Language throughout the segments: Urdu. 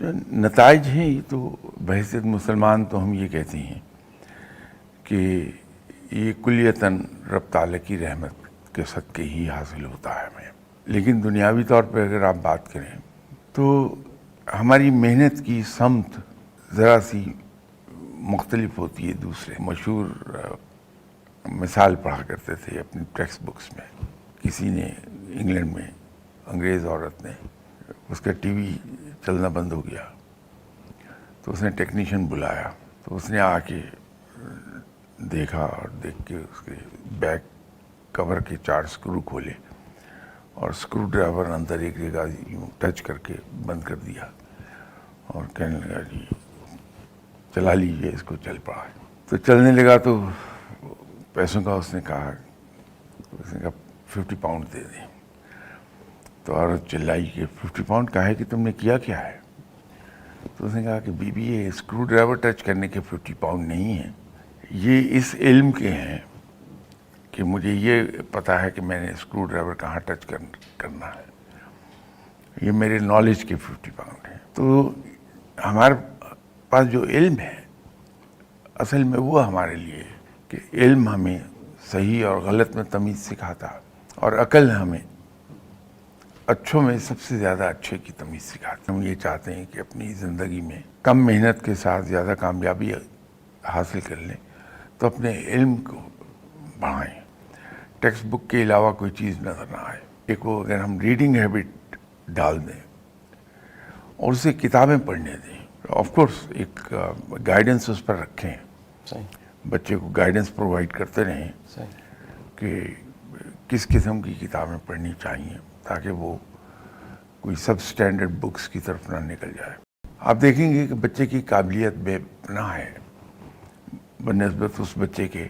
نتائج ہیں یہ تو بحیثیت مسلمان تو ہم یہ کہتے ہیں کہ یہ کلیتاً رب تعالیٰ کی رحمت کے صدقے ہی حاصل ہوتا ہے ہمیں. لیکن دنیاوی طور پہ اگر آپ بات کریں تو ہماری محنت کی سمت ذرا سی مختلف ہوتی ہے دوسرے. مشہور مثال پڑھا کرتے تھے اپنی ٹیکسٹ بکس میں. کسی نے انگلینڈ میں انگریز عورت نے اس کا ٹی وی چلنا بند ہو گیا تو اس نے ٹیکنیشین بلایا تو اس نے آ کے دیکھا اور دیکھ کے اس کے بیک کور کے 4 اسکرو کھولے اور اسکرو ڈرائیور اندر ایک جگہ یوں ٹچ کر کے بند کر دیا اور کہنے لگا جی چلا لیجیے اس کو. چل پڑا تو چلنے لگا تو پیسوں کا اس نے کہا 50 پاؤنڈ دے دیں. تو عورت چلائی کہ 50 پاؤنڈ کا ہے کہ تم نے کیا کیا ہے؟ تو اس نے کہا کہ بی بی یہ اسکرو ڈرائیور ٹچ کرنے کے 50 پاؤنڈ نہیں ہیں, یہ اس علم کے ہیں کہ مجھے یہ پتا ہے کہ میں نے اسکرو ڈرائیور کہاں ٹچ کرنا ہے. یہ میرے نالج کے 50 پاؤنڈ ہیں. تو ہمارے پاس جو علم ہے اصل میں وہ ہمارے لیے کہ علم ہمیں صحیح اور غلط میں تمیز سکھاتا اور عقل ہمیں اچھوں میں سب سے زیادہ اچھے کی تمیز سکھاتا. ہم یہ چاہتے ہیں کہ اپنی زندگی میں کم محنت کے ساتھ زیادہ کامیابی حاصل کر لیں تو اپنے علم کو بڑھائیں. ٹیکسٹ بک کے علاوہ کوئی چیز نظر نہ آئے. ایک وہ اگر ہم ریڈنگ ہیبٹ ڈال دیں اور اسے کتابیں پڑھنے دیں, آف کورس ایک گائیڈنس اس پر رکھیں, بچے کو گائیڈنس پرووائڈ کرتے رہیں کہ کس قسم کی کتابیں پڑھنی چاہیے تاکہ وہ کوئی سب اسٹینڈرڈ بکس کی طرف نہ نکل جائے. آپ دیکھیں گے کہ بچے کی قابلیت بے پناہ ہے بنسبت اس بچے کے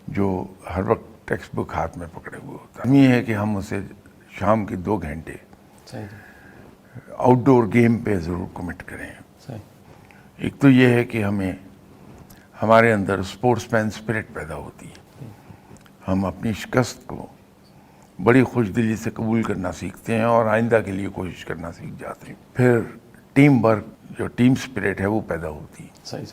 جو ہر وقت ٹیکسٹ بک ہاتھ میں پکڑے ہوئے ہوتا ہے. یہ ہے کہ ہم اسے شام کے 2 گھنٹے آؤٹ ڈور گیم پہ ضرور کمٹ کریں. ایک تو یہ ہے کہ ہمارے اندر اسپورٹس مین اسپرٹ پیدا ہوتی ہے. ہم اپنی شکست کو بڑی خوش دلی سے قبول کرنا سیکھتے ہیں اور آئندہ کے لیے کوشش کرنا سیکھ جاتے ہیں. پھر ٹیم ورک جو ٹیم اسپرٹ ہے وہ پیدا ہوتی ہے.